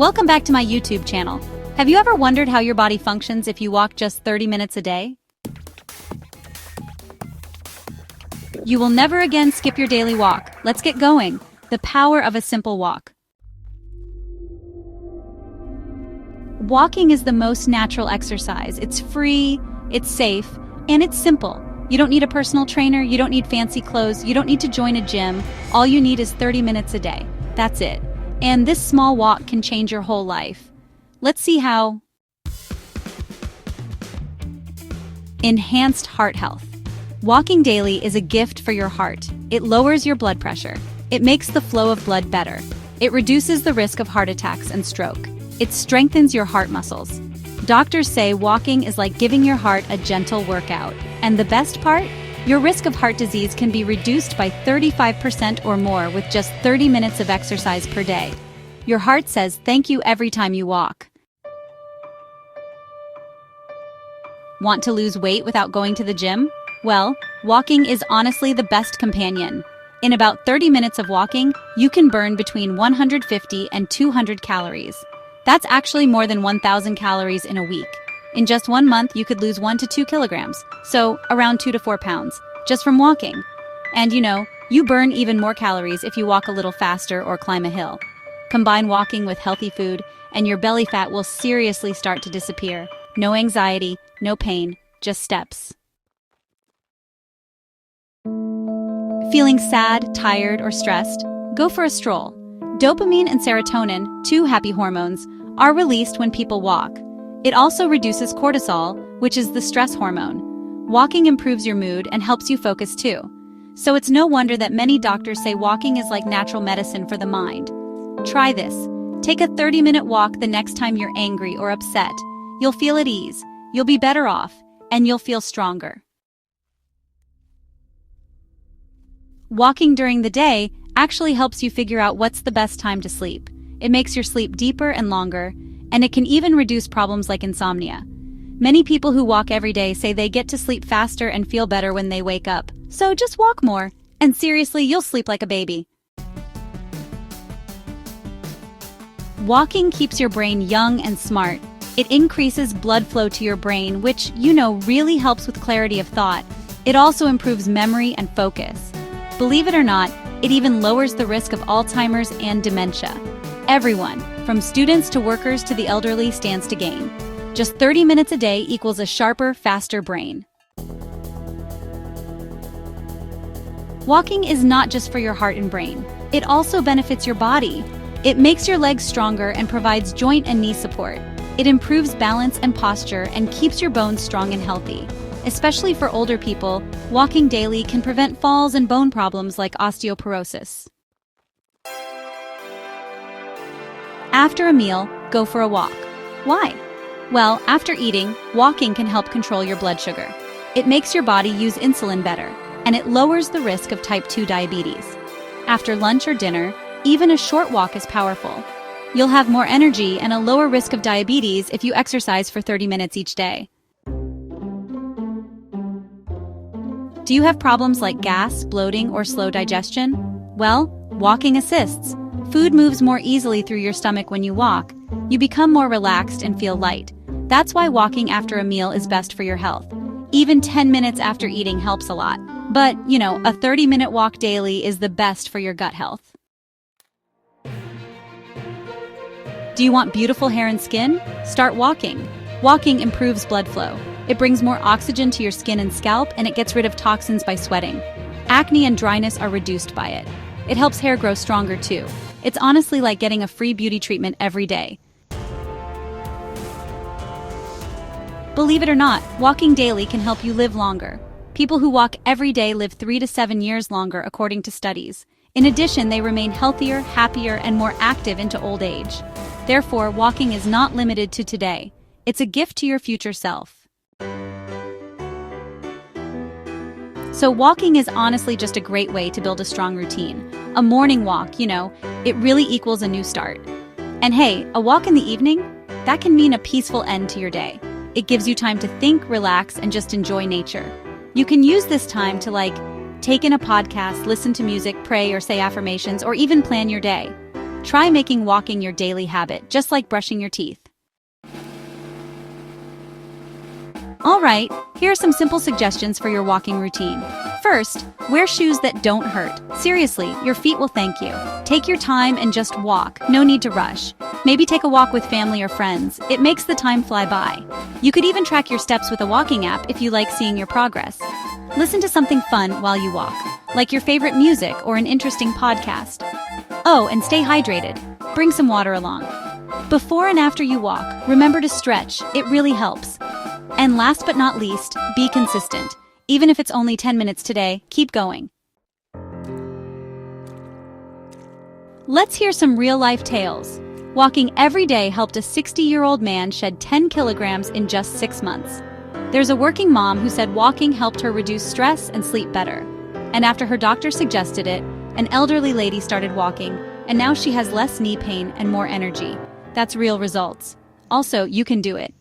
Welcome back to my YouTube channel. Have you ever wondered how your body functions if you walk just 30 minutes a day? You will never again skip your daily walk. Let's get going. The power of a simple walk. Walking is the most natural exercise. It's free, it's safe, and it's simple. You don't need a personal trainer, you don't need fancy clothes, you don't need to join a gym. All you need is 30 minutes a day. That's it. And this small walk can change your whole life. Let's see how. Enhanced heart health. Walking daily is a gift for your heart. It lowers your blood pressure. It makes the flow of blood better. It reduces the risk of heart attacks and stroke. It strengthens your heart muscles. Doctors say walking is like giving your heart a gentle workout. And the best part? Your risk of heart disease can be reduced by 35% or more with just 30 minutes of exercise per day. Your heart says thank you every time you walk. Want to lose weight without going to the gym? Well, walking is honestly the best companion. In about 30 minutes of walking, you can burn between 150 and 200 calories. That's actually more than 1,000 calories in a week. In just 1 month, you could lose 1 to 2 kilograms, so around 2 to 4 pounds, just from walking. And you burn even more calories if you walk a little faster or climb a hill. Combine walking with healthy food, and your belly fat will seriously start to disappear. No anxiety, no pain, just steps. Feeling sad, tired, or stressed? Go for a stroll. Dopamine and serotonin, two happy hormones, are released when people walk. It also reduces cortisol, which is the stress hormone. Walking improves your mood and helps you focus too. So it's no wonder that many doctors say walking is like natural medicine for the mind. Try this. Take a 30-minute walk the next time you're angry or upset. You'll feel at ease, you'll be better off, and you'll feel stronger. Walking during the day actually helps you figure out what's the best time to sleep. It makes your sleep deeper and longer, and it can even reduce problems like insomnia. Many people who walk every day say they get to sleep faster and feel better when they wake up. So just walk more, and seriously, you'll sleep like a baby. Walking keeps your brain young and smart. It increases blood flow to your brain, which, really helps with clarity of thought. It also improves memory and focus. Believe it or not, it even lowers the risk of Alzheimer's and dementia. Everyone, from students to workers to the elderly, stands to gain. Just 30 minutes a day equals a sharper, faster brain. Walking is not just for your heart and brain. It also benefits your body. It makes your legs stronger and provides joint and knee support. It improves balance and posture and keeps your bones strong and healthy. Especially for older people, walking daily can prevent falls and bone problems like osteoporosis. After a meal, go for a walk. Why? Well, after eating, walking can help control your blood sugar. It makes your body use insulin better, and it lowers the risk of type 2 diabetes. After lunch or dinner, even a short walk is powerful. You'll have more energy and a lower risk of diabetes if you exercise for 30 minutes each day. Do you have problems like gas, bloating, or slow digestion? Well, walking assists. Food moves more easily through your stomach when you walk. You become more relaxed and feel light. That's why walking after a meal is best for your health. Even 10 minutes after eating helps a lot. But, a 30-minute walk daily is the best for your gut health. Do you want beautiful hair and skin? Start walking. Walking improves blood flow. It brings more oxygen to your skin and scalp, and it gets rid of toxins by sweating. Acne and dryness are reduced by it. It helps hair grow stronger too. It's honestly like getting a free beauty treatment every day. Believe it or not, walking daily can help you live longer. People who walk every day live 3 to 7 years longer, according to studies. In addition, they remain healthier, happier, and more active into old age. Therefore, walking is not limited to today. It's a gift to your future self. So walking is honestly just a great way to build a strong routine. A morning walk, it really equals a new start. And hey, a walk in the evening? That can mean a peaceful end to your day. It gives you time to think, relax, and just enjoy nature. You can use this time to take in a podcast, listen to music, pray, or say affirmations, or even plan your day. Try making walking your daily habit, just like brushing your teeth. Alright, here are some simple suggestions for your walking routine. First, wear shoes that don't hurt. Seriously, your feet will thank you. Take your time and just walk, no need to rush. Maybe take a walk with family or friends, it makes the time fly by. You could even track your steps with a walking app if you like seeing your progress. Listen to something fun while you walk, like your favorite music or an interesting podcast. Oh, and stay hydrated. Bring some water along. Before and after you walk, remember to stretch, it really helps. And last but not least, be consistent. Even if it's only 10 minutes today, keep going. Let's hear some real-life tales. Walking every day helped a 60-year-old man shed 10 kilograms in just 6 months. There's a working mom who said walking helped her reduce stress and sleep better. And after her doctor suggested it, an elderly lady started walking, and now she has less knee pain and more energy. That's real results. Also, you can do it.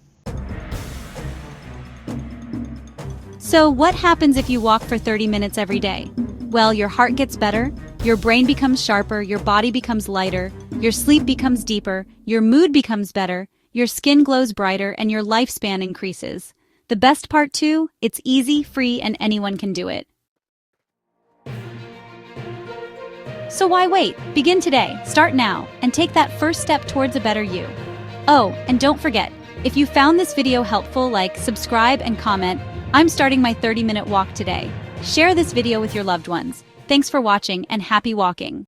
So what happens if you walk for 30 minutes every day? Well, your heart gets better, your brain becomes sharper, your body becomes lighter, your sleep becomes deeper, your mood becomes better, your skin glows brighter, and your lifespan increases. The best part too, it's easy, free, and anyone can do it. So why wait? Begin today, start now, and take that first step towards a better you. Oh, and don't forget, if you found this video helpful, like, subscribe, and comment. I'm starting my 30-minute walk today. Share this video with your loved ones. Thanks for watching and happy walking.